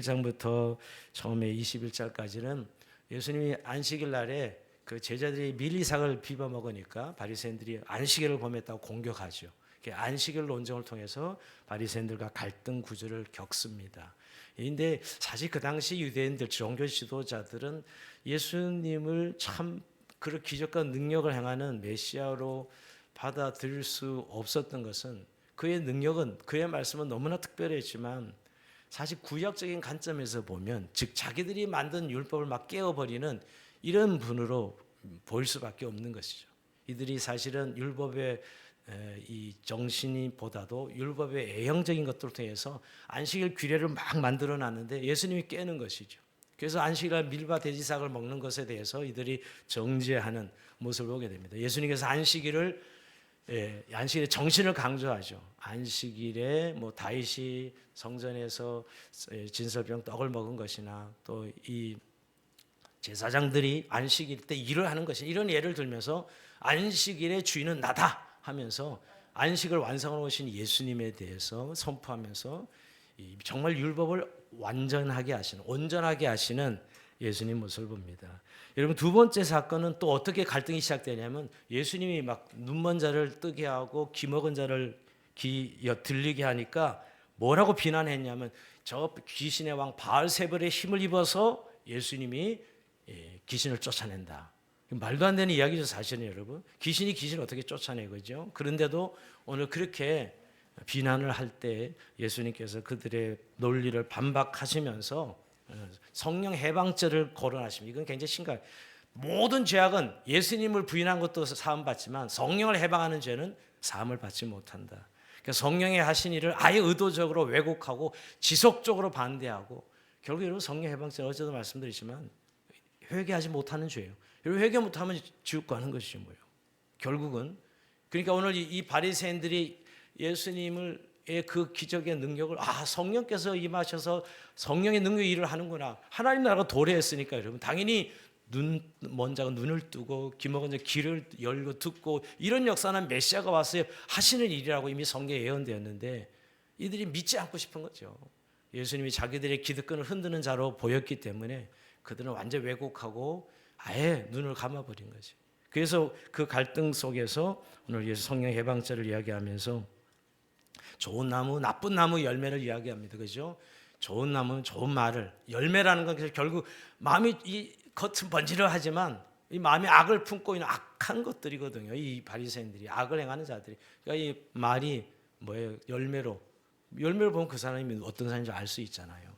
1장부터 처음에 21절까지는 예수님이 안식일 날에 그 제자들이 밀이삭을 비벼 먹으니까 바리새인들이 안식일을 범했다고 공격하죠. 안식일 논쟁을 통해서 바리새인들과 갈등 구조를 겪습니다. 그런데 사실 그 당시 유대인들 종교 지도자들은 예수님을 참 그런 기적과 능력을 행하는 메시아로 받아들일 수 없었던 것은 그의 능력은, 그의 말씀은 너무나 특별했지만 사실 구약적인 관점에서 보면, 즉 자기들이 만든 율법을 막 깨어버리는 이런 분으로 보일 수밖에 없는 것이죠. 이들이 사실은 율법의 이 정신이보다도 율법의 애형적인 것들을 통해서 안식일 규례를 막 만들어 놨는데 예수님이 깨는 것이죠. 그래서 안식일 밀과 돼지삭을 먹는 것에 대해서 이들이 정죄하는 모습을 보게 됩니다. 예수님께서 안식일의 정신을 강조하죠. 안식일에 다윗이 성전에서 진설병 떡을 먹은 것이나 또 이 제사장들이 안식일 때 일을 하는 것이, 이런 예를 들면서 안식일의 주인은 나다 하면서 안식을 완성하러 오신 예수님에 대해서 선포하면서 정말 율법을 완전하게 하시는, 온전하게 하시는 예수님 모습을 봅니다. 여러분, 두 번째 사건은 또 어떻게 갈등이 시작되냐면, 예수님이 막 눈먼 자를 뜨게 하고 귀 먹은 자를 들리게 하니까 뭐라고 비난했냐면, 저 귀신의 왕 바알세불의 힘을 입어서 예수님이 귀신을 쫓아낸다. 말도 안 되는 이야기죠, 사실은. 여러분, 귀신이 귀신을 어떻게 쫓아내거죠? 그런데도 오늘 그렇게 비난을 할 때 예수님께서 그들의 논리를 반박하시면서 성령 해방죄를 거론하십니다. 이건 굉장히 심각해요. 모든 죄악은 예수님을 부인한 것도 사함받지만 성령을 해방하는 죄는 사함을 받지 못한다. 그러니까 성령의 하신 일을 아예 의도적으로 왜곡하고 지속적으로 반대하고, 결국 여러분, 성령 해방죄는 어제도 말씀드리지만 회개하지 못하는 죄예요. 여러분, 회개 못하면 지옥 가는 것이죠, 뭐예요. 결국은. 그러니까 오늘 이 바리새인들이 예수님의 그 기적의 능력을, 성령께서 임하셔서 성령의 능력이 일을 하는구나, 하나님 나라가 도래했으니까 여러분 당연히 먼 자가 눈을 뜨고 귀 먹은 자 귀를 열고 듣고, 이런 역사는 메시아가 와서 하시는 일이라고 이미 성경에 예언되었는데 이들이 믿지 않고 싶은 거죠. 예수님이 자기들의 기득권을 흔드는 자로 보였기 때문에 그들은 완전 왜곡하고 아예 눈을 감아버린 거지. 그래서 그 갈등 속에서 오늘 예수 성령 해방죄를 이야기하면서 좋은 나무, 나쁜 나무 열매를 이야기합니다. 그죠? 좋은 나무는 좋은 말을, 열매라는 건 결국 마음이 이 겉은 번지르하지만 이 마음에 악을 품고 있는 악한 것들이거든요. 이 바리새인들이, 악을 행하는 자들이. 그러니까 이 말이 뭐예요? 열매를 보면 그 사람이 어떤 사람인지 알 수 있잖아요.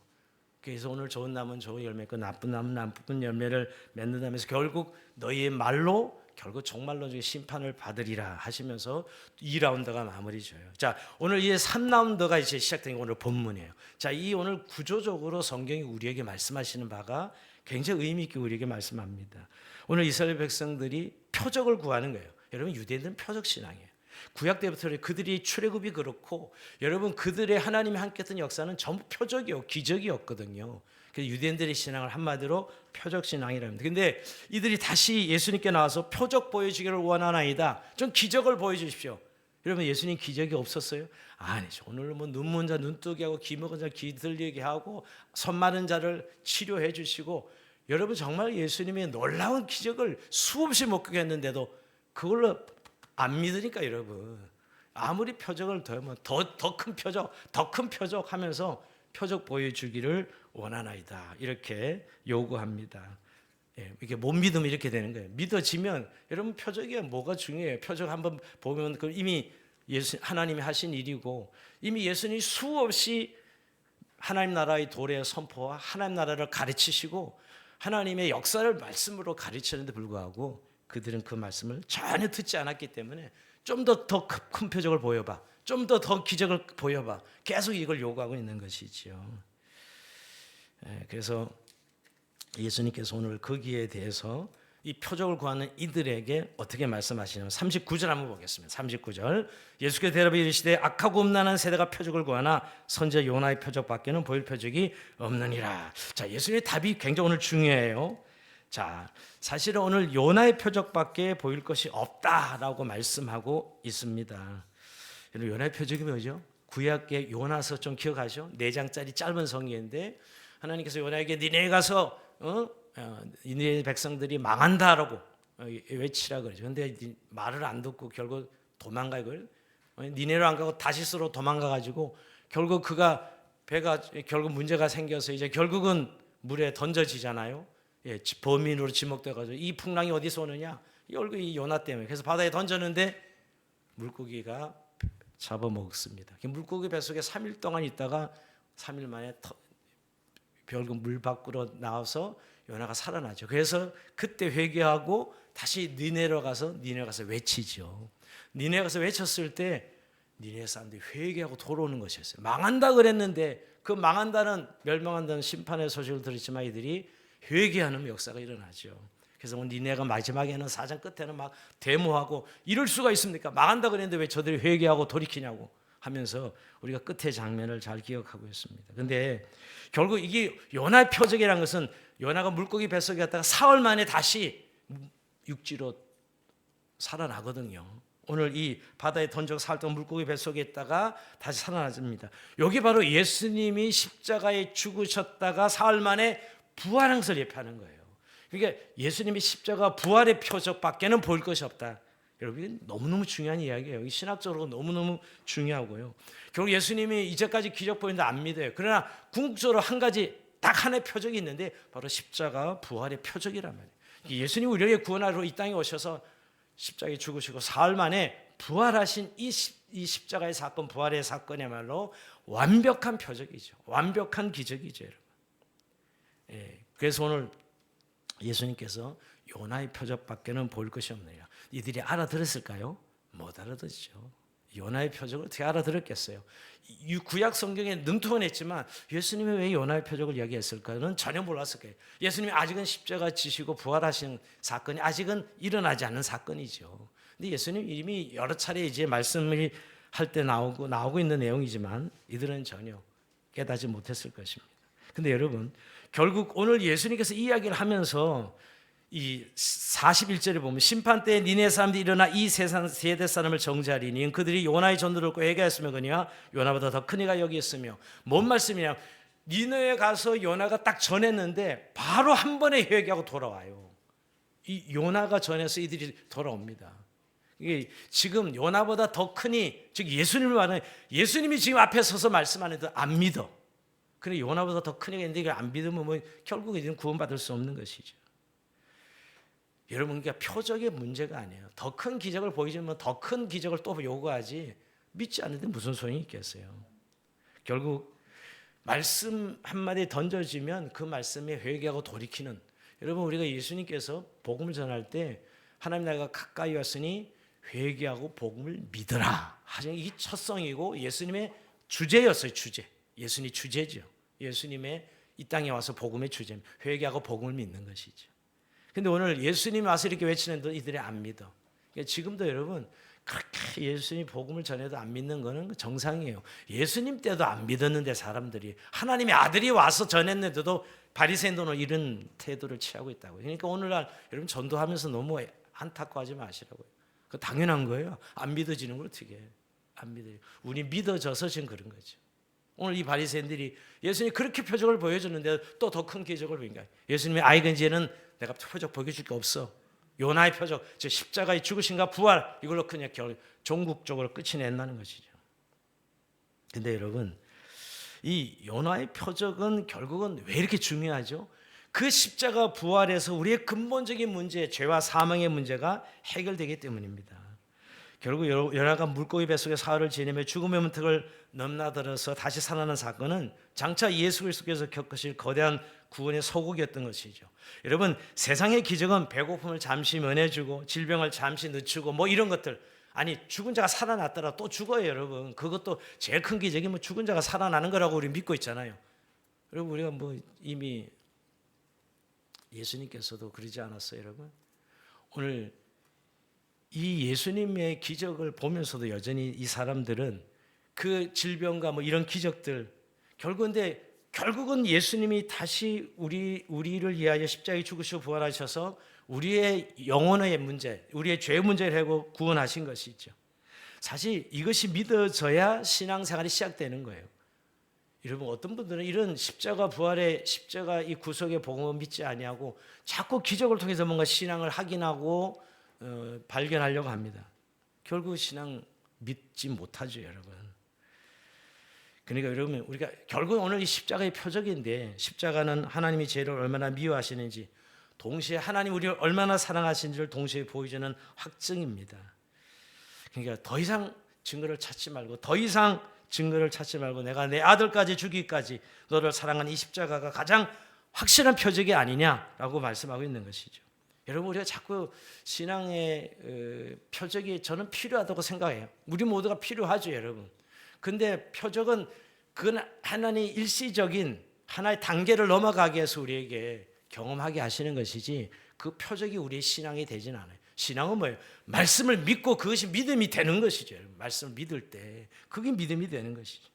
그래서 오늘 좋은 나무는 좋은 열매 있고 나쁜 나무는 나쁜 열매를 맺는다면서 결국 너희의 말로 결국 종말론 중에 심판을 받으리라 하시면서 2라운드가 마무리 져요. 자, 오늘 이제 3라운드가 이제 시작된 게 오늘 본문이에요. 자, 이 오늘 구조적으로 성경이 우리에게 말씀하시는 바가 굉장히 의미 있게 우리에게 말씀합니다. 오늘 이스라엘 백성들이 표적을 구하는 거예요. 여러분, 유대인들은 표적 신앙이에요. 구약 때부터 그들이 출애굽이 그렇고, 여러분 그들의 하나님이 함께했던 역사는 전부 표적이요, 기적이었거든요. 그래서 유대인들의 신앙을 한마디로 표적 신앙이랍니다. 근데 이들이 다시 예수님께 나와서 표적 보여주기를 원하나이다, 좀 기적을 보여주십시오. 여러분, 예수님 기적이 없었어요? 아니죠. 오늘 눈먼 자 눈 뜨게 하고 귀 먹은 자 귀 들리게 하고 손 마른 자를 치료해 주시고, 여러분 정말 예수님의 놀라운 기적을 수없이 목격했는데도 그걸로 안 믿으니까 여러분, 아무리 표적을 더하면 더 큰 표적 하면서 표적 보여주기를 원하나이다, 이렇게 요구합니다. 이게 못 믿으면 이렇게 되는 거예요. 믿어지면 여러분, 표적이 뭐가 중요해요? 표적 한번 보면 이미 하나님이 하신 일이고, 이미 예수님이 수없이 하나님 나라의 도래의 선포와 하나님 나라를 가르치시고 하나님의 역사를 말씀으로 가르치는데 불구하고 그들은 그 말씀을 전혀 듣지 않았기 때문에 좀 더 큰 표적을 보여봐, 좀 더 기적을 보여봐, 계속 이걸 요구하고 있는 것이지요. 그래서 예수님께서 오늘 거기에 대해서 이 표적을 구하는 이들에게 어떻게 말씀하시냐면 39절 한번 보겠습니다. 39절, 예수께서 대답하여 이르시되 악하고 음란한 세대가 표적을 구하나 선지자 요나의 표적밖에는 보일 표적이 없느니라. 자, 예수님의 답이 굉장히 오늘 중요해요. 자, 사실은 오늘 요나의 표적밖에 보일 것이 없다라고 말씀하고 있습니다. 요나의 표적이 뭐죠? 구약의 요나서 좀 기억하죠? 4장짜리 짧은 성경인데 하나님께서 요나에게 니네 가서 니네 백성들이 망한다라고 외치라 그러죠. 근데 말을 안 듣고 결국 도망가요. 그걸 니네로 안 가고 다시스로 도망가 가지고 결국 배가 결국 문제가 생겨서 이제 결국은 물에 던져지잖아요. 범인으로 지목돼 가지고 이 풍랑이 어디서 오느냐? 이 요나 때문에. 그래서 바다에 던졌는데 물고기가 잡아먹습니다. 물고기 뱃속에 3일 동안 있다가 3일 만에 결국 물 밖으로 나와서 요나가 살아나죠. 그래서 그때 회개하고 다시 니네로 가서 외치죠. 니네 가서 외쳤을 때 니네 사람들이 회개하고 돌아오는 것이었어요. 망한다 그랬는데 그 멸망한다는 심판의 소식을 들었지만 이들이 회개하는 역사가 일어나죠. 그래서 니네가 마지막에는 4장 끝에는 막 데모하고 이럴 수가 있습니까? 망한다 그랬는데 왜 저들이 회개하고 돌이키냐고 하면서 우리가 끝의 장면을 잘 기억하고 있습니다. 근데 결국 이게 요나의 표적이라는 것은 요나가 물고기 뱃속에 갔다가 사흘 만에 다시 육지로 살아나거든요. 오늘 이 바다에 던져 살던 물고기 뱃속에 있다가 다시 살아납니다. 여기 바로 예수님이 십자가에 죽으셨다가 사흘 만에 부활한 것을 예표하는 거예요. 그러니까 예수님이 십자가 부활의 표적밖에는 볼 것이 없다. 여러분 너무너무 중요한 이야기예요. 신학적으로 너무너무 중요하고요. 결국 예수님이 이제까지 기적 보이는데 안 믿어요. 그러나 궁극적으로 한 가지 딱 하나의 표적이 있는데 바로 십자가 부활의 표적이란 말이에요. 예수님이 우리에게 구원하러 이 땅에 오셔서 십자가에 죽으시고 사흘 만에 부활하신 이 십자가의 사건, 부활의 사건이야말로 완벽한 표적이죠. 완벽한 기적이죠, 여러분. 그래서 오늘 예수님께서 요나의 표적밖에는 볼 것이 없느냐. 이들이 알아들었을까요? 못 알아듣죠. 요나의 표적을 어떻게 알아들었겠어요? 구약 성경에 능통은 했지만 예수님이 왜 요나의 표적을 이야기했을까는 전혀 몰랐을 거예요. 예수님이 아직은 십자가 지시고 부활하신 사건이 아직은 일어나지 않은 사건이죠. 근데 예수님 이미 여러 차례 이제 말씀을 할 때 나오고 있는 내용이지만 이들은 전혀 깨닫지 못했을 것입니다. 근데 여러분 결국 오늘 예수님께서 이 이야기를 하면서 이 41절에 보면 심판 때에 니네 사람들이 일어나 이 세대 사람을 정죄하리니 그들이 요나의 전도를 듣고 회개하였으며 그니와 요나보다 더 큰 이가 여기 있으며 뭔 말씀이냐 니네에 가서 요나가 딱 전했는데 바로 한 번에 회개하고 돌아와요. 이 요나가 전해서 이들이 돌아옵니다. 이게 지금 요나보다 더 크니 즉 예수님을 말하는 예수님이 지금 앞에 서서 말씀하는데 안 믿어. 그래 요나보다 더 큰 이가 있는데 이걸 안 믿으면 뭐 결국 이들은 구원받을 수 없는 것이죠. 여러분, 그러니까 표적의 문제가 아니에요. 더 큰 기적을 보여주면 더 큰 기적을 또 요구하지 믿지 않는데 무슨 소용이 있겠어요. 결국 말씀 한마디 던져지면 그 말씀에 회개하고 돌이키는 여러분 우리가 예수님께서 복음을 전할 때 하나님 나라가 가까이 왔으니 회개하고 복음을 믿어라 하신 이 첫성이고 예수님의 주제였어요. 주제. 예수님이 주제죠. 예수님의 이 땅에 와서 복음의 주제입니다. 회개하고 복음을 믿는 것이죠. 근데 오늘 예수님이 와서 이렇게 외치는데 이들이 안 믿어. 그러니까 지금도 여러분 그렇게 예수님 복음을 전해도 안 믿는 거는 정상이에요. 예수님 때도 안 믿었는데 사람들이 하나님의 아들이 와서 전했는데도 바리새인들은 이런 태도를 취하고 있다고요. 그러니까 오늘날 여러분 전도하면서 너무 안타까워하지 마시라고요. 그 당연한 거예요. 안 믿어지는 걸 어떻게 해요? 안 믿어요. 우리 믿어져서 지금 그런 거죠. 오늘 이 바리새인들이 예수님이 그렇게 표적을 보여줬는데 또 더 큰 기적을 보인 거예요. 예수님이 이제는 내가 표적 보여줄 게 없어. 요나의 표적, 즉 십자가의 죽으신가 부활 이걸로 그냥 종국적으로 끝이 낸다는 것이죠. 근데 여러분 이 요나의 표적은 결국은 왜 이렇게 중요하죠? 그 십자가 부활에서 우리의 근본적인 문제, 죄와 사망의 문제가 해결되기 때문입니다. 결국 요나가 물고기 뱃속에 사흘을 지내며 죽음의 문턱을 넘나들어서 다시 살아난 사건은 장차 예수 그리스도께서 겪으실 거대한 구원의 소국이었던 것이죠. 여러분 세상의 기적은 배고픔을 잠시 면해주고 질병을 잠시 늦추고 뭐 이런 것들 아니 죽은 자가 살아났더라 또 죽어요 여러분. 그것도 제일 큰 기적이 뭐 죽은 자가 살아나는 거라고 우리 믿고 있잖아요. 여러분 우리가 뭐 이미 예수님께서도 그러지 않았어요 여러분. 오늘 이 예수님의 기적을 보면서도 여전히 이 사람들은 그 질병과 뭐 이런 기적들 결국은 예수님이 다시 우리를 위하여 십자가에 죽으시고 부활하셔서 우리의 영혼의 문제, 우리의 죄 문제를 해고 구원하신 것이죠. 사실 이것이 믿어져야 신앙생활이 시작되는 거예요. 여러분 어떤 분들은 이런 십자가 부활의 십자가 이 구속의 복음을 믿지 아니하고 자꾸 기적을 통해서 뭔가 신앙을 확인하고 발견하려고 합니다. 결국 신앙 믿지 못하죠, 여러분. 그러니까 여러분 우리가 결국 오늘 이 십자가의 표적인데 십자가는 하나님이 죄를 얼마나 미워하시는지 동시에 하나님 우리를 얼마나 사랑하시는지를 동시에 보여주는 확증입니다. 그러니까 더 이상 증거를 찾지 말고 더 이상 증거를 찾지 말고 내가 내 아들까지 주기까지 너를 사랑한 이 십자가가 가장 확실한 표적이 아니냐라고 말씀하고 있는 것이죠. 여러분 우리가 자꾸 신앙의 표적이 저는 필요하다고 생각해요. 우리 모두가 필요하죠, 여러분. 근데 표적은 그건 하나님의 일시적인 하나의 단계를 넘어가게 해서 우리에게 경험하게 하시는 것이지 그 표적이 우리의 신앙이 되진 않아요. 신앙은 뭐예요? 말씀을 믿고 그것이 믿음이 되는 것이죠. 말씀을 믿을 때 그게 믿음이 되는 것이죠.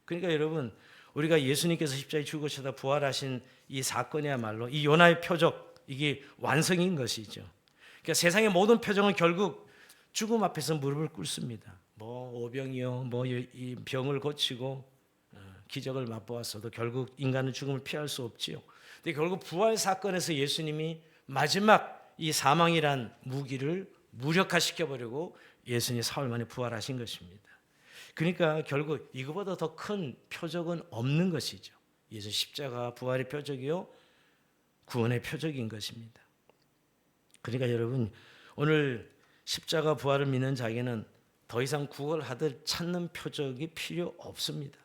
그러니까 여러분 우리가 예수님께서 십자가에 죽으시다 부활하신 이 사건이야말로 이 요나의 표적 이게 완성인 것이죠. 그러니까 세상의 모든 표적은 결국 죽음 앞에서 무릎을 꿇습니다. 뭐 오병이요, 뭐 이 병을 고치고 기적을 맛보았어도 결국 인간은 죽음을 피할 수 없지요. 근데 결국 부활 사건에서 예수님이 마지막 이 사망이란 무기를 무력화시켜 버리고 예수님이 사흘 만에 부활하신 것입니다. 그러니까 결국 이거보다 더 큰 표적은 없는 것이죠. 예수 십자가 부활의 표적이요 구원의 표적인 것입니다. 그러니까 여러분 오늘 십자가 부활을 믿는 자에게는 더 이상 구걸하듯 찾는 표적이 필요 없습니다.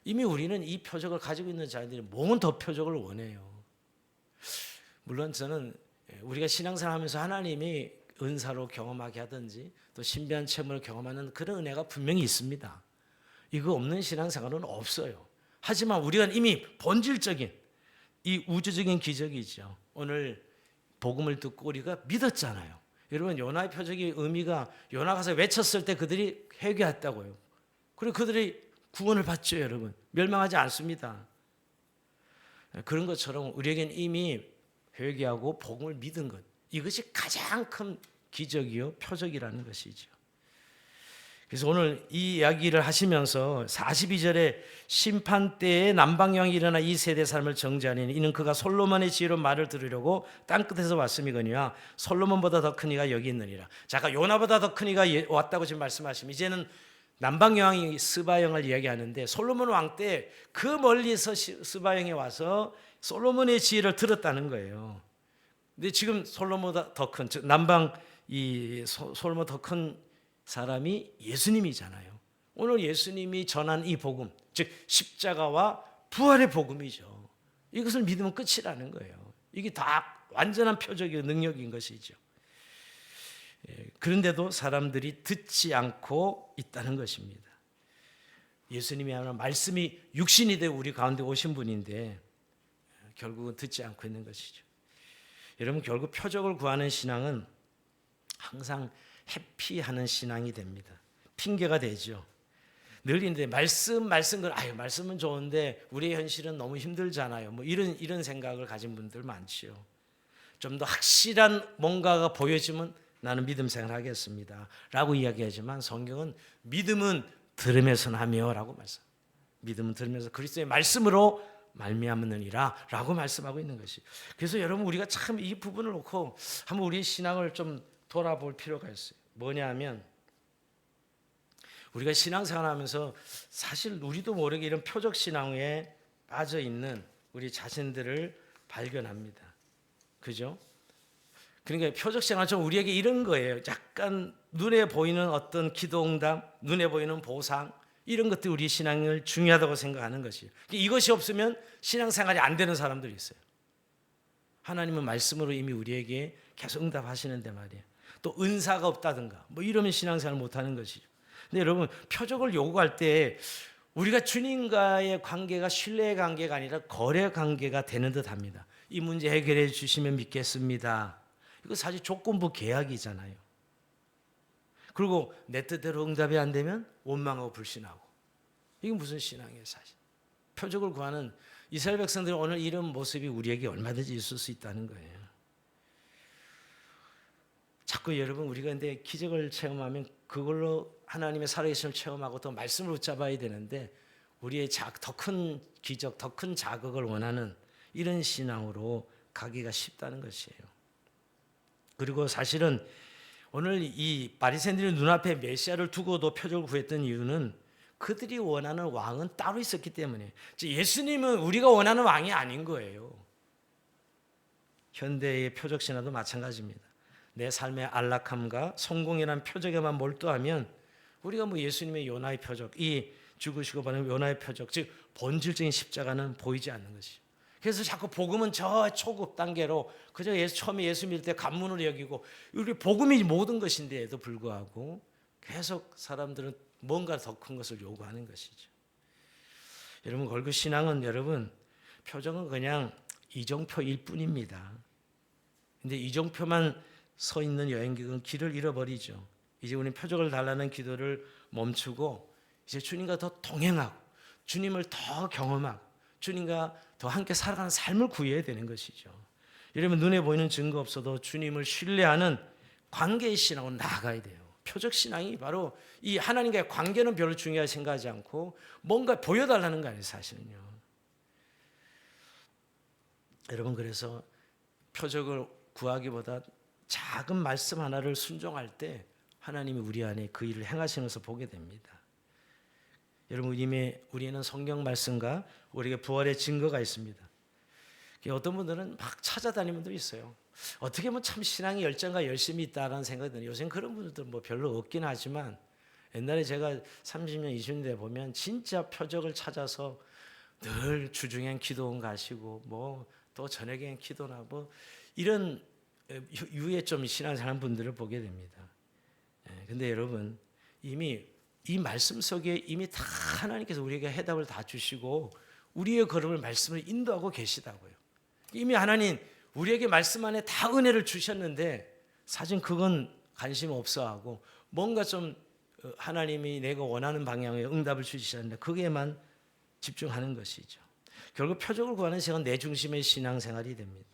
이미 우리는 이 표적을 가지고 있는 자들이 뭔 더 표적을 원해요. 물론 저는 우리가 신앙생활 하면서 하나님이 은사로 경험하게 하든지 또 신비한 체험을 경험하는 그런 은혜가 분명히 있습니다. 이거 없는 신앙생활은 없어요. 하지만 우리가 이미 본질적인 이 우주적인 기적이죠. 오늘 복음을 듣고 우리가 믿었잖아요. 여러분 요나의 표적의 의미가 요나 가서 외쳤을 때 그들이 회개했다고요. 그리고 그들이 구원을 받죠, 여러분. 멸망하지 않습니다. 그런 것처럼 우리에게는 이미 회개하고 복음을 믿은 것 이것이 가장 큰 기적이요 표적이라는 것이죠. 그래서 오늘 이 이야기를 하시면서 42절에 심판 때에 남방령이 일어나 이 세대 삶을 정죄하니 이는 그가 솔로몬의 지혜로 말을 들으려고 땅끝에서 왔음이거니와 솔로몬보다 더 큰 이가 여기 있느니라. 자, 아까 요나보다 더 큰 이가 왔다고 지금 말씀하시면 이제는 남방왕이 스바형을 이야기하는데 솔로몬 왕 때 그 멀리서 스바형이 와서 솔로몬의 지혜를 들었다는 거예요. 근데 지금 솔로몬보다 더 큰, 즉 남방 이 솔로몬 더 큰 사람이 예수님이잖아요. 오늘 예수님이 전한 이 복음, 즉 십자가와 부활의 복음이죠. 이것을 믿으면 끝이라는 거예요. 이게 다 완전한 표적이고 능력인 것이죠. 그런데도 사람들이 듣지 않고 있다는 것입니다. 예수님이 하는 말씀이 육신이 되어 우리 가운데 오신 분인데 결국은 듣지 않고 있는 것이죠. 여러분 결국 표적을 구하는 신앙은 항상 회피하는 신앙이 됩니다. 핑계가 되죠. 늘 있는데 말씀은 좋은데 우리의 현실은 너무 힘들잖아요. 뭐 이런 생각을 가진 분들 많지요. 좀 더 확실한 뭔가가 보여지면 나는 믿음 생활하겠습니다 라고 이야기하지만 성경은 믿음은 들음에서 나며라고 말씀. 믿음은 들으면서 그리스도의 말씀으로 말미암느니라 라고 말씀하고 있는 것이. 그래서 여러분 우리가 참 이 부분을 놓고 한번 우리의 신앙을 좀 돌아볼 필요가 있어요. 뭐냐면 우리가 신앙생활하면서 사실 우리도 모르게 이런 표적 신앙에 빠져 있는 우리 자신들을 발견합니다. 그죠? 그러니까 표적 신앙은 우리에게 이런 거예요. 약간 눈에 보이는 어떤 기도응답, 눈에 보이는 보상 이런 것들이 우리 신앙을 중요하다고 생각하는 것이에요. 이것이 없으면 신앙생활이 안 되는 사람들이 있어요. 하나님은 말씀으로 이미 우리에게 계속 응답하시는데 말이에요. 또 은사가 없다든가 뭐 이러면 신앙생활을 못하는 것이죠. 근데 여러분 표적을 요구할 때 우리가 주님과의 관계가 신뢰의 관계가 아니라 거래 관계가 되는 듯합니다. 이 문제 해결해 주시면 믿겠습니다. 이거 사실 조건부 계약이잖아요. 그리고 내 뜻대로 응답이 안 되면 원망하고 불신하고 이게 무슨 신앙이에요 사실. 표적을 구하는 이스라엘 백성들이 오늘 이런 모습이 우리에게 얼마든지 있을 수 있다는 거예요. 자꾸 여러분 우리가 근데 기적을 체험하면 그걸로 하나님의 살아계심을 체험하고 또 말씀을 붙잡아야 되는데 우리의 더 큰 기적, 더 큰 자극을 원하는 이런 신앙으로 가기가 쉽다는 것이에요. 그리고 사실은 오늘 이 바리새인들이 눈앞에 메시아를 두고도 표적을 구했던 이유는 그들이 원하는 왕은 따로 있었기 때문에, 예수님은 우리가 원하는 왕이 아닌 거예요. 현대의 표적 신화도 마찬가지입니다. 내 삶의 안락함과 성공이라는 표적에만 몰두하면 우리가 예수님의 요나의 표적, 이 죽으시고 받는 요나의 표적, 즉 본질적인 십자가는 보이지 않는 것이죠. 그래서 자꾸 복음은 저 초급 단계로 그저 처음에 예수 믿을 때 관문으로 여기고, 우리 복음이 모든 것인데에도 불구하고 계속 사람들은 뭔가 더 큰 것을 요구하는 것이죠. 여러분, 결국 신앙은, 여러분, 표적은 그냥 이정표일 뿐입니다. 근데 이정표만 서 있는 여행객은 길을 잃어버리죠. 이제 우리는 표적을 달라는 기도를 멈추고 이제 주님과 더 동행하고 주님을 더 경험하고 주님과 더 함께 살아가는 삶을 구해야 되는 것이죠. 여러분, 눈에 보이는 증거 없어도 주님을 신뢰하는 관계의 신앙으로 나아가야 돼요. 표적 신앙이 바로 이 하나님과의 관계는 별로 중요하게 생각하지 않고 뭔가 보여달라는 거 아니에요, 사실은요. 여러분, 그래서 표적을 구하기보다 작은 말씀 하나를 순종할 때 하나님이 우리 안에 그 일을 행하시는 것을 보게 됩니다. 여러분, 이미 우리는 성경 말씀과 우리에게 부활의 증거가 있습니다. 어떤 분들은 막 찾아다니는 분들이 있어요. 어떻게 보면 참 신앙의 열정과 열심이 있다라는 생각이 드는데, 요새는 그런 분들도 별로 없긴 하지만, 옛날에 제가 30년, 20년 보면 진짜 표적을 찾아서 늘 주중엔 기도원 가시고 또 저녁엔 기도나 이런 유에 좀 신앙생활 분들을 보게 됩니다. 근데 여러분, 이미 이 말씀 속에 이미 다 하나님께서 우리에게 해답을 다 주시고 우리의 걸음을 말씀을 인도하고 계시다고요. 이미 하나님 우리에게 말씀 안에 다 은혜를 주셨는데 사실 그건 관심 없어하고 뭔가 좀 하나님이 내가 원하는 방향의 응답을 주시는데 거기에만 집중하는 것이죠. 결국 표적을 구하는 시간은 내 중심의 신앙생활이 됩니다.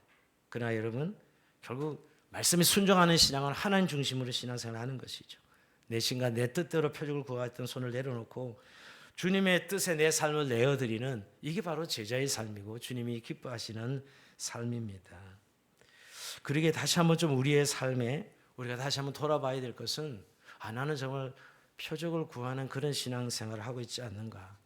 그러나 여러분, 결국 말씀에 순종하는 신앙은 하나님 중심으로 신앙생활하는 것이죠. 내 신과 내 뜻대로 표적을 구하였던 손을 내려놓고 주님의 뜻에 내 삶을 내어드리는, 이게 바로 제자의 삶이고 주님이 기뻐하시는 삶입니다. 그러기에 다시 한번 좀 우리의 삶에 우리가 다시 한번 돌아봐야 될 것은, 나는 정말 표적을 구하는 그런 신앙생활을 하고 있지 않는가.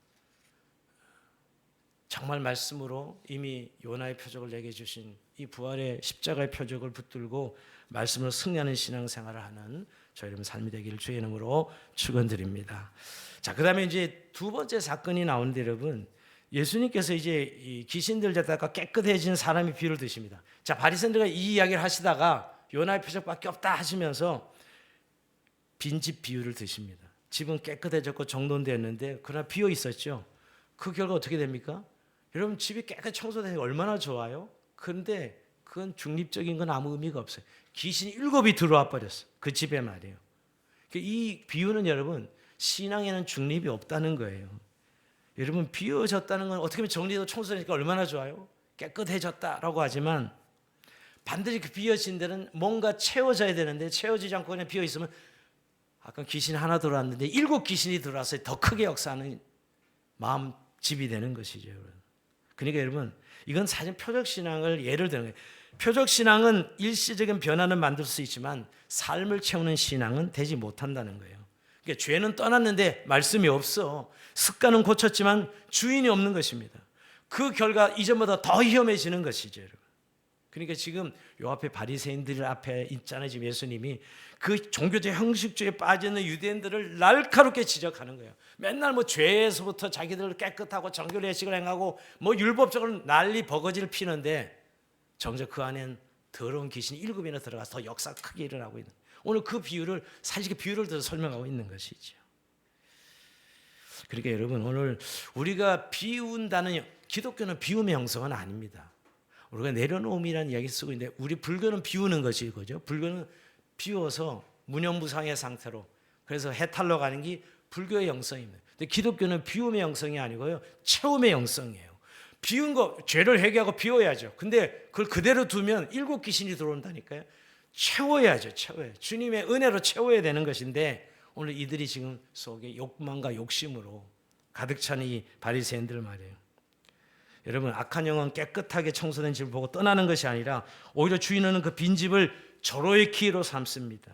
정말 말씀으로 이미 요나의 표적을 내게 주신 이 부활의 십자가의 표적을 붙들고 말씀으로 승리하는 신앙생활을 하는 저희 여러분 삶이 되기를 주의 이름으로 축원드립니다. 자, 그다음에 이제 두 번째 사건이 나오는데, 여러분, 예수님께서 이제 이 귀신들 잡다가 깨끗해진 사람의 비유를 드십니다. 자, 바리새인들과 이 이야기를 하시다가 요나의 표적밖에 없다 하시면서 빈집 비유를 드십니다. 집은 깨끗해졌고 정돈되었는데 그러나 비어 있었죠. 그 결과 어떻게 됩니까? 여러분, 집이 깨끗이 청소되니까 얼마나 좋아요? 그런데 그건 중립적인 건 아무 의미가 없어요. 귀신이 7이 들어와 버렸어요. 그 집에 말이에요. 이 비유는 여러분, 신앙에는 중립이 없다는 거예요. 여러분, 비워졌다는 건 어떻게 보면 정리도 청소되니까 얼마나 좋아요? 깨끗해졌다라고 하지만 반드시 그 비어진 데는 뭔가 채워져야 되는데 채워지지 않고 그냥 비어 있으면, 아까 귀신 하나 들어왔는데 7 귀신이 들어와서 더 크게 역사하는 마음 집이 되는 것이죠, 여러분. 그러니까 여러분, 이건 사실 표적신앙을 예를 드는 거예요. 표적신앙은 일시적인 변화는 만들 수 있지만 삶을 채우는 신앙은 되지 못한다는 거예요. 그러니까 죄는 떠났는데 말씀이 없어. 습관은 고쳤지만 주인이 없는 것입니다. 그 결과 이전보다 더 위험해지는 것이죠, 여러분. 그러니까 지금 요 앞에 바리새인들 앞에 있잖아요. 지금 예수님이 그 종교적 형식주의에 빠지는 유대인들을 날카롭게 지적하는 거예요. 맨날 죄에서부터 자기들 깨끗하고 정결 예식을 행하고 율법적으로 난리 버거지를 피는데 정작 그 안엔 더러운 귀신이 7이나 들어가서 더 역사 크게 일어나고 있는, 오늘 그 비유를 사실 그 비유를 들어서 설명하고 있는 것이죠. 그러니까 여러분, 오늘 우리가 비운다는, 기독교는 비움의 형성은 아닙니다. 우리가 내려놓음이라는 이야기 쓰고 있는데 우리 불교는 비우는 것이 이거죠. 불교는 비워서 무념무상의 상태로, 그래서 해탈로 가는 게 불교의 영성입니다. 근데 기독교는 비움의 영성이 아니고요, 채움의 영성이에요. 비운 거, 죄를 회개하고 비워야죠. 근데 그걸 그대로 두면 7 귀신이 들어온다니까요. 채워야죠. 채워야죠. 주님의 은혜로 채워야 되는 것인데 오늘 이들이 지금 속에 욕망과 욕심으로 가득 찬 이 바리새인들 말이에요. 여러분, 악한 영은 깨끗하게 청소된 집을 보고 떠나는 것이 아니라 오히려 주인은 그 빈집을 절호의 기회로 삼습니다.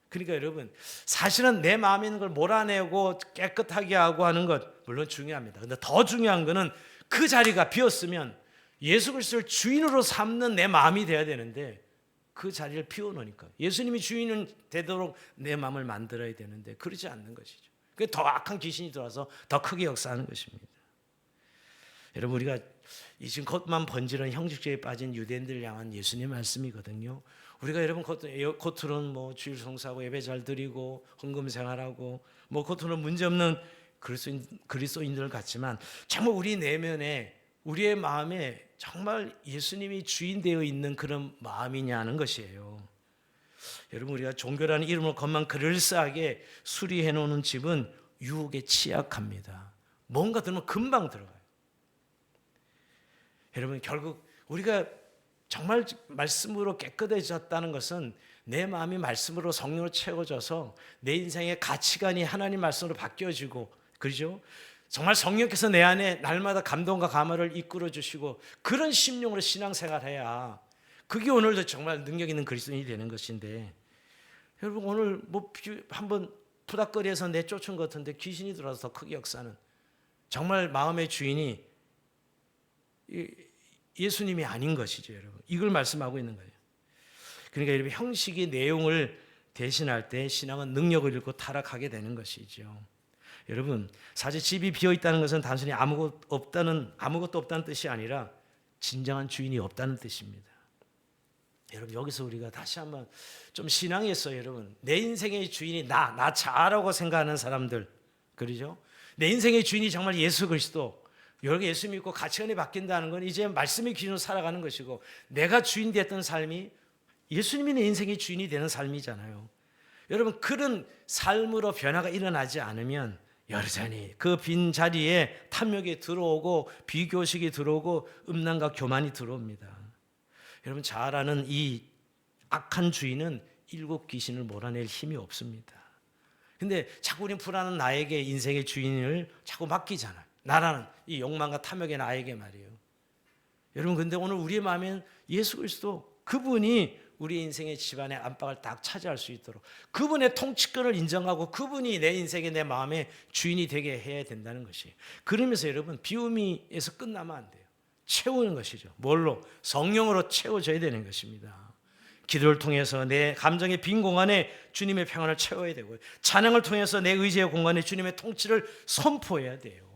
그러니까 여러분, 사실은 내 마음에 있는 걸 몰아내고 깨끗하게 하고 하는 것 물론 중요합니다. 근데 더 중요한 거는 그 자리가 비었으면 예수 그리스도를 주인으로 삼는 내 마음이 돼야 되는데 그 자리를 비워놓으니까 예수님이 주인은 되도록 내 마음을 만들어야 되는데 그러지 않는 것이죠. 그게 더 악한 귀신이 들어와서 더 크게 역사하는 것입니다. 여러분, 우리가 이 지금 겉만 번지른 형식주의에 빠진 유대인들을 향한 예수님의 말씀이거든요. 우리가 여러분 겉으로는 뭐 주일 성사하고 예배 잘 드리고 헌금 생활하고 뭐 겉으로는 문제없는 그리스도인들 같지만 정말 우리 내면에 우리의 마음에 정말 예수님이 주인 되어 있는 그런 마음이냐는 것이에요. 여러분, 우리가 종교라는 이름으로 겉만 그럴싸하게 수리해 놓는 집은 유혹에 취약합니다. 뭔가 들으면 금방 들어가요. 여러분, 결국 우리가 정말 말씀으로 깨끗해졌다는 것은 내 마음이 말씀으로 성령으로 채워져서 내 인생의 가치관이 하나님 말씀으로 바뀌어지고, 그렇죠? 정말 성령께서 내 안에 날마다 감동과 감화를 이끌어 주시고 그런 심령으로 신앙생활해야 그게 오늘도 정말 능력 있는 그리스도인이 되는 것인데, 여러분 오늘 뭐 한번 푸닥거리에서 내쫓은 것 같은데 귀신이 들어와서 더 크게 역사는 정말 마음의 주인이 예수님이 아닌 것이죠. 여러분, 이걸 말씀하고 있는 거예요. 그러니까 여러분, 형식이 내용을 대신할 때 신앙은 능력을 잃고 타락하게 되는 것이죠. 여러분, 사실 집이 비어 있다는 것은 단순히 아무것도 없다는 뜻이 아니라 진정한 주인이 없다는 뜻입니다. 여러분, 여기서 우리가 다시 한번 좀 신앙에서 여러분, 내 인생의 주인이 나 자라고 생각하는 사람들, 그러죠? 내 인생의 주인이 정말 예수 그리스도, 여러 예수 믿고 가치관이 바뀐다는 건 이제 말씀의 기준으로 살아가는 것이고, 내가 주인 됐던 삶이 예수님이 내 인생의 주인이 되는 삶이잖아요. 여러분, 그런 삶으로 변화가 일어나지 않으면 여전히 그 빈 자리에 탐욕이 들어오고 비교식이 들어오고 음란과 교만이 들어옵니다. 여러분, 잘 아는 이 악한 주인은 일곱 귀신을 몰아낼 힘이 없습니다. 근데 자꾸 우리는 불안한 나에게 인생의 주인을 자꾸 맡기잖아요. 나라는 이 욕망과 탐욕의 나에게 말이에요. 여러분, 근데 오늘 우리의 마음엔 예수 그리스도, 그분이 우리 인생의 집안의 안방을 딱 차지할 수 있도록 그분의 통치권을 인정하고 그분이 내 인생의 내 마음의 주인이 되게 해야 된다는 것이에요. 그러면서 여러분, 비우미에서 끝나면 안 돼요. 채우는 것이죠. 뭘로? 성령으로 채워져야 되는 것입니다. 기도를 통해서 내 감정의 빈 공간에 주님의 평안을 채워야 되고요. 찬양을 통해서 내 의지의 공간에 주님의 통치를 선포해야 돼요.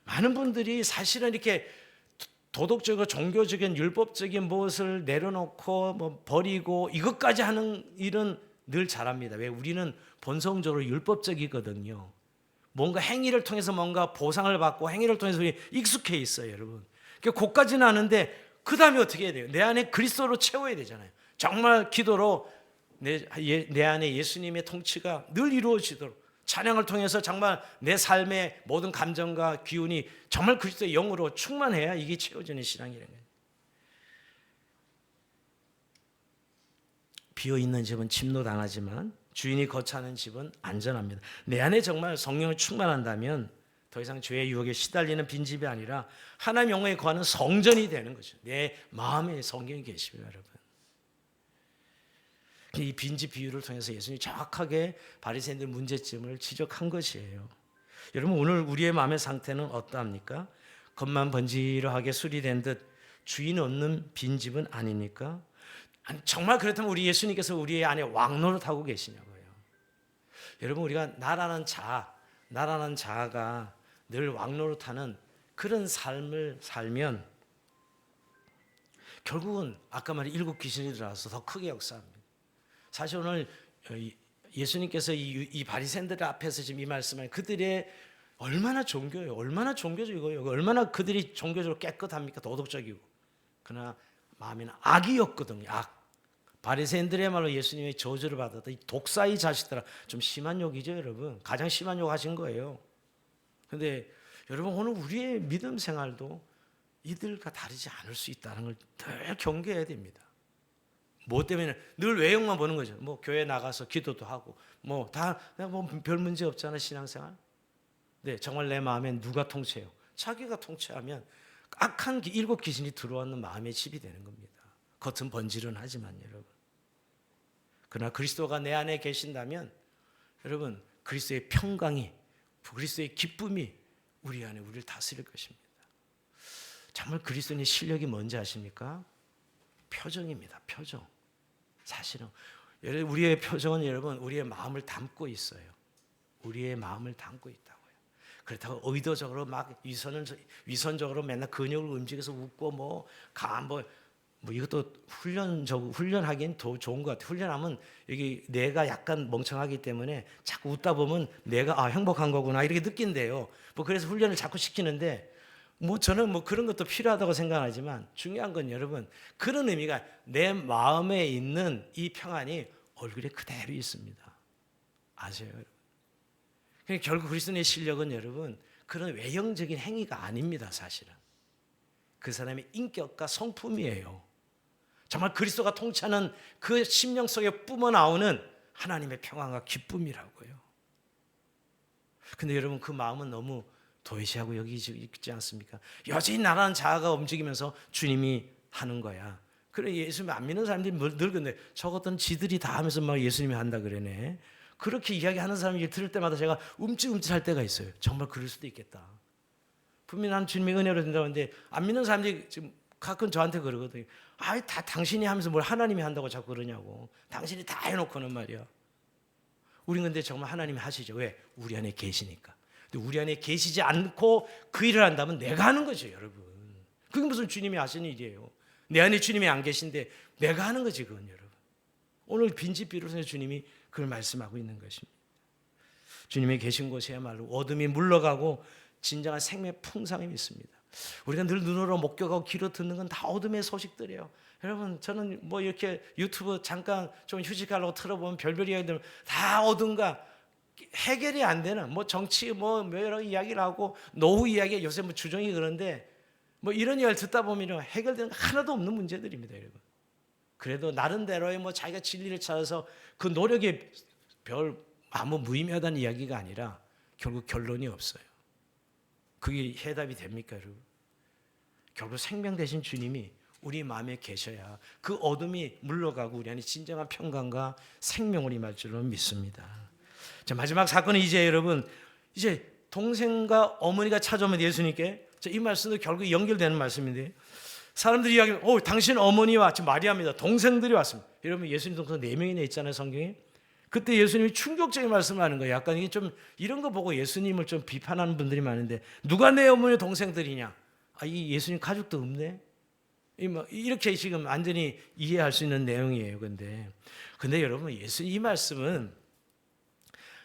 많은 분들이 사실은 이렇게 도덕적이고 종교적인 율법적인 무엇을 내려놓고 뭐 버리고 이것까지 하는 일은 늘 잘합니다. 왜? 우리는 본성적으로 율법적이거든요. 뭔가 행위를 통해서 뭔가 보상을 받고 행위를 통해서 우리 익숙해 있어요, 여러분. 그까지는 아는데 그 다음에 어떻게 해야 돼요? 내 안에 그리스도로 채워야 되잖아요. 정말 기도로 내 안에 예수님의 통치가 늘 이루어지도록, 찬양을 통해서 정말 내 삶의 모든 감정과 기운이 정말 그리스도의 영으로 충만해야 이게 채워지는 신앙이라는 거예요. 비어있는 집은 침노당하지만 주인이 거처하는 집은 안전합니다. 내 안에 정말 성령이 충만한다면 더 이상 죄의 유혹에 시달리는 빈집이 아니라 하나님 영광에 거하는 성전이 되는 거죠. 내 마음에 성경이 계십니다, 여러분. 이 빈집 비유를 통해서 예수님이 정확하게 바리새인들 문제점을 지적한 것이에요. 여러분, 오늘 우리의 마음의 상태는 어떠합니까? 겉만 번지르하게 수리된 듯 주인 없는 빈집은 아닙니까? 아니, 정말 그렇다면 우리 예수님께서 우리 안에 왕노릇하고 계시냐고요. 여러분, 우리가 나라는 자아가 늘 왕노릇하는 그런 삶을 살면 결국은 아까 말한 일곱 귀신이 들어와서 더 크게 역사합니다. 사실 오늘 예수님께서 이 바리새인들 앞에서 지금 이 말씀을, 그들의 얼마나 종교예요, 얼마나 종교적이고요, 얼마나 그들이 종교적으로 깨끗합니까, 도덕적이고. 그러나 마음에는 악이었거든요. 악. 바리새인들의말로 예수님의 저주를 받았다. 이 독사의 자식들아, 좀 심한 욕이죠, 여러분. 가장 심한 욕 하신 거예요. 그런데 여러분, 오늘 우리의 믿음 생활도 이들과 다르지 않을 수 있다는 걸 늘 경계해야 됩니다. 뭐 때문에? 늘 외형만 보는 거죠. 뭐 교회 나가서 기도도 하고 뭐 다 뭐 별 문제 없잖아, 신앙생활. 네, 정말 내 마음에 누가 통치해요? 자기가 통치하면 악한 일곱 귀신이 들어왔는 마음의 집이 되는 겁니다. 겉은 번지른 하지만 여러분. 그러나 그리스도가 내 안에 계신다면 여러분 그리스도의 평강이, 그리스도의 기쁨이 우리 안에 우리를 다스릴 것입니다. 정말 그리스도인의 실력이 뭔지 아십니까? 표정입니다. 표정. 사실은 우리의 표정은 여러분 우리의 마음을 담고 있어요. 우리의 마음을 담고 있다고요. 그렇다고 의도적으로 막 위선적으로 맨날 근육을 움직여서 웃고 뭐 이것도 훈련하기엔 더 좋은 것 같아요. 훈련하면 여기 뇌가 약간 멍청하기 때문에 자꾸 웃다 보면 뇌가 행복한 거구나 이렇게 느낀대요. 뭐 그래서 훈련을 자꾸 시키는데 저는 그런 것도 필요하다고 생각하지만 중요한 건 여러분 그런 의미가 내 마음에 있는 이 평안이 얼굴에 그대로 있습니다. 아세요, 여러분? 그러니까 결국 그리스도의 실력은 여러분 그런 외형적인 행위가 아닙니다, 사실은. 그 사람의 인격과 성품이에요. 정말 그리스도가 통치하는 그 심령 속에 뿜어나오는 하나님의 평안과 기쁨이라고요. 근데 여러분 그 마음은 너무 도외시하고 여기지 있지 않습니까? 여전히 나라는 자아가 움직이면서 주님이 하는 거야. 그래 예수님 안 믿는 사람들이 늙은데 저것들은 지들이 다 하면서 막 예수님이 한다 그러네. 그렇게 이야기하는 사람이 들을 때마다 제가 움찔움찔할 때가 있어요. 정말 그럴 수도 있겠다. 분명히 난 주님의 은혜로 된다고 하는데 안 믿는 사람들이 지금 가끔 저한테 그러거든요. 다 당신이 하면서 뭘 하나님이 한다고 자꾸 그러냐고. 당신이 다 해놓고는 말이야. 우린 근데 정말 하나님이 하시죠. 왜? 우리 안에 계시니까. 근데 우리 안에 계시지 않고 그 일을 한다면 내가 하는 거죠, 여러분. 그게 무슨 주님이 하시는 일이에요. 내 안에 주님이 안 계신데 내가 하는 거지, 그건 여러분. 오늘 빈집비로서 주님이 그걸 말씀하고 있는 것입니다. 주님이 계신 곳에야말로 어둠이 물러가고 진정한 생명의 풍성함이 있습니다. 우리가 늘 눈으로 목격하고 귀로 듣는 건 다 어둠의 소식들이에요. 여러분 저는 이렇게 유튜브 잠깐 좀 휴식하려고 틀어보면 별별 이야기들 다 어둠과 해결이 안 되는 정치 여러 이야기를 하고 노후 이야기 요새 주정이 그런데 이런 이야기를 듣다 보면 해결되는 거 하나도 없는 문제들입니다, 여러분. 그래도 나름대로의 자기가 진리를 찾아서 그 노력이 아무 무의미하다는 이야기가 아니라 결국 결론이 없어요. 그게 해답이 됩니까, 여러분? 결국 생명 되신 주님이 우리 마음에 계셔야 그 어둠이 물러가고 우리 안에 진정한 평강과 생명을 임할 줄로 믿습니다. 자, 마지막 사건은 여러분 동생과 어머니가 찾아오면 예수님께 이 말씀도 결국 연결되는 말씀인데 사람들이 이야기하면 당신 어머니와 지금 마리아입니다. 동생들이 왔습니다. 여러분 예수님 동생 4명이나 있잖아요, 성경에. 그때 예수님이 충격적인 말씀을 하는 거예요. 약간 이게 좀 이런 거 보고 예수님을 좀 비판하는 분들이 많은데 누가 내 어머니 동생들이냐? 이 예수님 가족도 없네. 이렇게 지금 완전히 이해할 수 있는 내용이에요. 근데 여러분 이 말씀은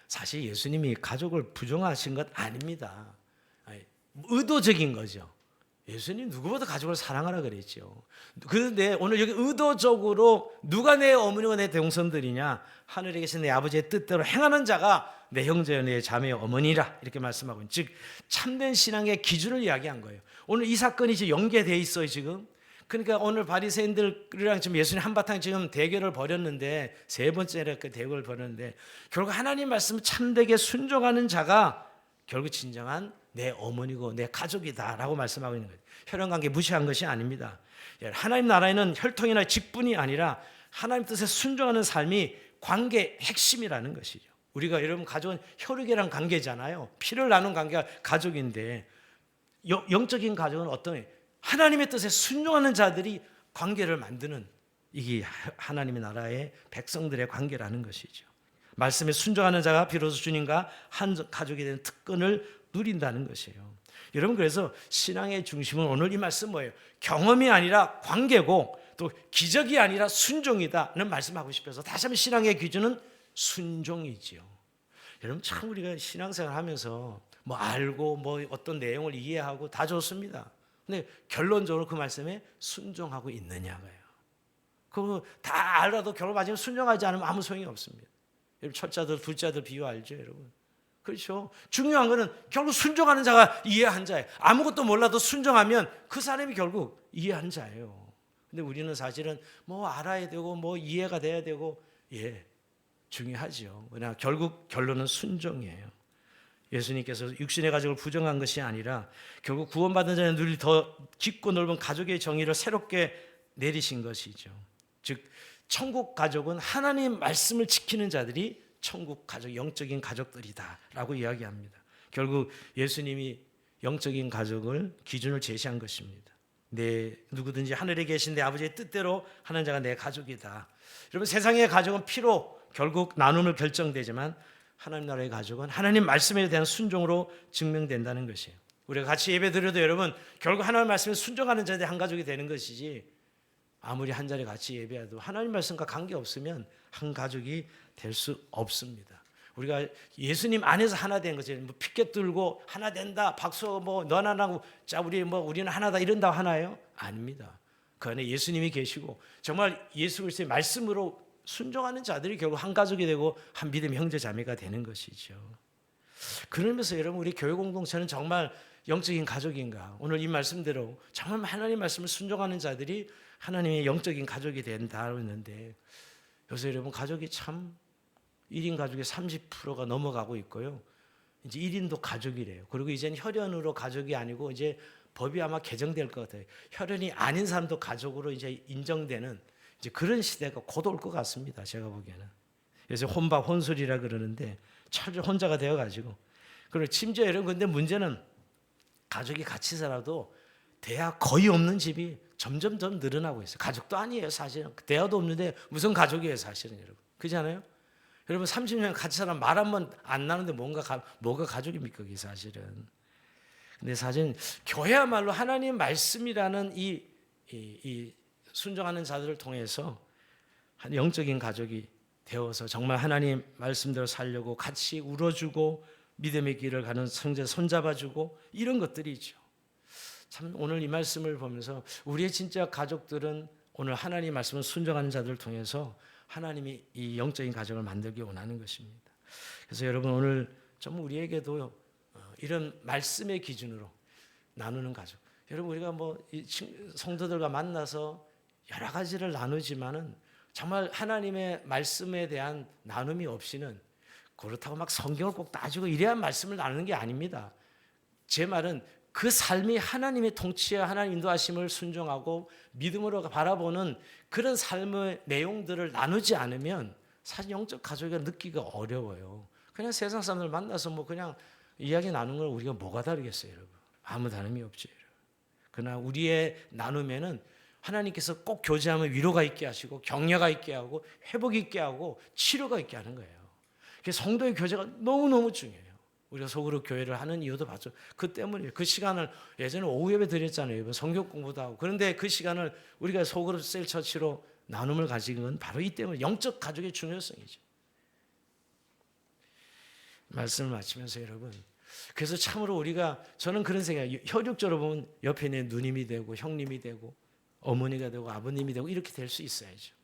사실 예수님이 가족을 부정하신 것 아닙니다. 의도적인 거죠. 예수님 누구보다 가족을 사랑하라 그랬죠. 그런데 오늘 여기 의도적으로 누가 내 어머니와 내 동생들이냐? 하늘에 계신 내 아버지의 뜻대로 행하는 자가 내 형제여 내 자매여 어머니라 이렇게 말씀하고 있는, 즉 참된 신앙의 기준을 이야기한 거예요. 오늘 이 사건이 지금 연계되어 있어요, 지금. 그러니까 오늘 바리새인들이랑 지금 예수님 한바탕 지금 대결을 벌였는데 세 번째로 그 대결을 벌였는데 결국 하나님 말씀 참되게 순종하는 자가 결국 진정한 내 어머니고 내 가족이다라고 말씀하고 있는 거예요. 혈연관계 무시한 것이 아닙니다. 하나님 나라에는 혈통이나 직분이 아니라 하나님 뜻에 순종하는 삶이 관계의 핵심이라는 것이죠. 우리가 여러분 가족은 혈육이란 관계잖아요. 피를 나눈 관계가 가족인데 영적인 가족은 어떤 하나님의 뜻에 순종하는 자들이 관계를 만드는 이게 하나님의 나라의 백성들의 관계라는 것이죠. 말씀에 순종하는 자가 비로소 주님과 한 가족이 되는 특권을 누린다는 것이에요. 여러분 그래서 신앙의 중심은 오늘 이 말씀 뭐예요? 경험이 아니라 관계고 또 기적이 아니라 순종이다는 말씀하고 싶어서 다시 한번 신앙의 기준은 순종이지요. 여러분 참 우리가 신앙생활 하면서 알고 어떤 내용을 이해하고 다 좋습니다. 근데 결론적으로 그 말씀에 순종하고 있느냐고요. 그거 다 알아도 결론 마지막에 순종하지 않으면 아무 소용이 없습니다. 여러분 첫자들 둘자들 비유 알죠, 여러분? 그렇죠. 중요한 거는 결국 순종하는 자가 이해한 자예요. 아무것도 몰라도 순종하면 그 사람이 결국 이해한 자예요. 근데 우리는 사실은 알아야 되고 이해가 돼야 되고 중요하죠. 그러나 결국 결론은 순종이에요. 예수님께서 육신의 가족을 부정한 것이 아니라 결국 구원받은 자는 누릴 더 깊고 넓은 가족의 정의를 새롭게 내리신 것이죠. 즉 천국 가족은 하나님 말씀을 지키는 자들이 천국 가족, 영적인 가족들이다라고 이야기합니다. 결국 예수님이 영적인 가족을 기준을 제시한 것입니다. 누구든지 하늘에 계신 내 아버지의 뜻대로 하는 자가 내 가족이다. 여러분, 세상의 가족은 피로 결국 나눔을 결정되지만 하나님 나라의 가족은 하나님 말씀에 대한 순종으로 증명된다는 것이에요. 우리가 같이 예배드려도 여러분 결국 하나님 말씀에 순종하는 자들이 한 가족이 되는 것이지, 아무리 한 자리 같이 예배해도 하나님 말씀과 관계없으면 한 가족이 될 수 없습니다. 우리가 예수님 안에서 하나 된 거죠. 뭐 피켓 들고 하나 된다, 박수 너 하나고, 자 우리는 하나다 이런다 하나예요? 아닙니다. 그 안에 예수님이 계시고 정말 예수 그리스도의 말씀으로 순종하는 자들이 결국 한 가족이 되고 한 믿음의 형제 자매가 되는 것이죠. 그러면서 여러분, 우리 교회 공동체는 정말 영적인 가족인가? 오늘 이 말씀대로 정말 하나님 말씀을 순종하는 자들이 하나님의 영적인 가족이 된다고 했는데, 요새 여러분 가족이 참 1인 가족의 30%가 넘어가고 있고요. 이제 1인도 가족이래요. 그리고 이제는 혈연으로 가족이 아니고 이제 법이 아마 개정될 것 같아요. 혈연이 아닌 사람도 가족으로 이제 인정되는 이제 그런 시대가 곧 올 것 같습니다. 제가 보기에는. 요새 혼밥 혼술이라 그러는데 철저히 혼자가 되어가지고, 그리고 심지어 여러분, 근데 문제는 가족이 같이 살아도 대화 거의 없는 집이 점점 늘어나고 있어요. 가족도 아니에요, 사실은. 대화도 없는데 무슨 가족이에요, 사실은. 여러분, 그렇지 않아요? 여러분 30년 같이 살아 말 한 번 안 나는데 뭐가 가족입니까, 그게 사실은. 근데 사실 교회야말로 하나님 말씀이라는 이 순종하는 자들을 통해서 한 영적인 가족이 되어서 정말 하나님 말씀대로 살려고 같이 울어주고 믿음의 길을 가는 성자 손잡아주고 이런 것들이죠. 참 오늘 이 말씀을 보면서 우리의 진짜 가족들은 오늘 하나님 말씀을 순종하는 자들을 통해서 하나님이 이 영적인 가족을 만들기 원하는 것입니다. 그래서 여러분, 오늘 좀 우리에게도 이런 말씀의 기준으로 나누는 가족. 여러분, 우리가 성도들과 만나서 여러 가지를 나누지만은 정말 하나님의 말씀에 대한 나눔이 없이는, 그렇다고 막 성경을 꼭 따지고 이래야 말씀을 나누는 게 아닙니다. 제 말은 그 삶이 하나님의 통치에 하나님 인도하심을 순종하고 믿음으로 바라보는 그런 삶의 내용들을 나누지 않으면 사실 영적 가족이 느끼기가 어려워요. 그냥 세상 사람들 만나서 그냥 이야기 나누는 걸 우리가 뭐가 다르겠어요, 여러분? 아무 다름이 없죠, 여러분. 그러나 우리의 나눔에는 하나님께서 꼭 교제하면 위로가 있게 하시고 격려가 있게 하고 회복이 있게 하고 치료가 있게 하는 거예요. 그래서 성도의 교제가 너무너무 중요해요. 우리가 속으로 교회를 하는 이유도 봤죠. 그 때문이에요. 그 시간을 예전에 오후 예배 드렸잖아요. 성경 공부도 하고. 그런데 그 시간을 우리가 속으로 셀처치로 나눔을 가진 건 바로 이 때문에 영적 가족의 중요성이죠. 말씀을 마치면서 여러분, 그래서 참으로 우리가, 저는 그런 생각이에요. 혈육적으로 보면 옆에 있는 누님이 되고 형님이 되고 어머니가 되고 아버님이 되고 이렇게 될 수 있어야죠.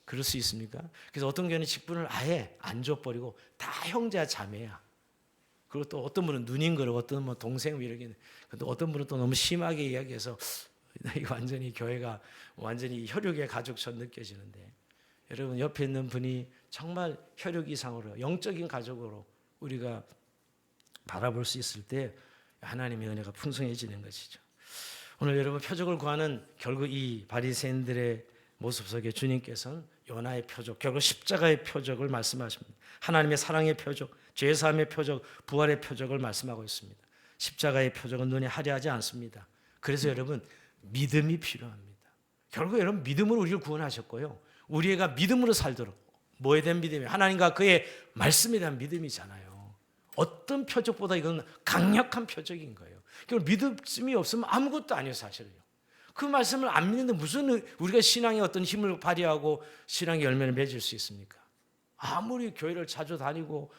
그럴 수 있습니까? 그래서 어떤 경우는 직분을 아예 안 줘버리고 다 형제야 자매야. 그리고 또 어떤 분은 누님 그러고 어떤 분은 동생 이렇게. 근데 어떤 분은 또 너무 심하게 이야기해서 완전히 교회가 완전히 혈육의 가족처럼 느껴지는데, 여러분 옆에 있는 분이 정말 혈육 이상으로 영적인 가족으로 우리가 바라볼 수 있을 때 하나님의 은혜가 풍성해지는 것이죠. 오늘 여러분 표적을 구하는 결국 이 바리새인들의 모습 속에 주님께서는 요나의 표적, 결국 십자가의 표적을 말씀하십니다. 하나님의 사랑의 표적, 죄사함의 표적, 부활의 표적을 말씀하고 있습니다. 십자가의 표적은 눈에 화려하지 않습니다. 그래서 여러분 믿음이 필요합니다. 결국 여러분 믿음으로 우리를 구원하셨고요. 우리가 믿음으로 살도록, 뭐에 대한 믿음이에요? 하나님과 그의 말씀에 대한 믿음이잖아요. 어떤 표적보다 이건 강력한 표적인 거예요. 믿음이 없으면 아무것도 아니에요, 사실은요. 그 말씀을 안 믿는데 무슨 우리가 신앙의 어떤 힘을 발휘하고 신앙의 열매를 맺을 수 있습니까? 아무리 교회를 자주 다니고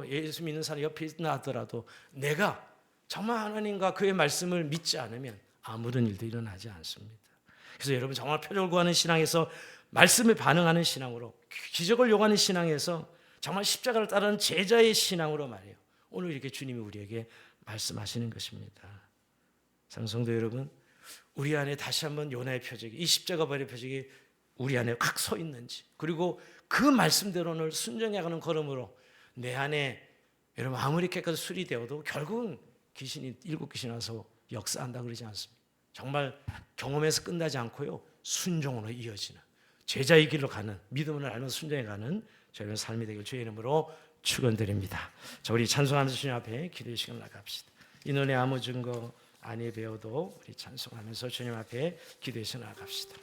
예수 믿는 사람 옆에 있나 하더라도 내가 정말 하나님과 그의 말씀을 믿지 않으면 아무런 일도 일어나지 않습니다. 그래서 여러분 정말 표적을 구하는 신앙에서 말씀에 반응하는 신앙으로, 기적을 요구하는 신앙에서 정말 십자가를 따르는 제자의 신앙으로 말이에요. 오늘 이렇게 주님이 우리에게 말씀하시는 것입니다. 성도 여러분, 우리 안에 다시 한번 요나의 표적이, 이 십자가 발의 표적이 우리 안에 확 서 있는지, 그리고 그 말씀대로는 순종해가는 걸음으로 내 안에 여러분 아무리 깨끗이 수리되어도 결국은 귀신이 일곱 귀신 와서 역사한다 그러지 않습니까? 정말 경험에서 끝나지 않고요, 순종으로 이어지는 제자의 길로 가는, 믿음을 알면서 순종해 가는 저희의 삶이 되길 주의 이름으로 축원드립니다. 자, 우리 찬송하면서 주님 앞에 기도의 시간을 나갑시다. 이 노래 아무 증거 아니 배워도 우리 찬송하면서 주님 앞에 기도의 시간을 나갑시다.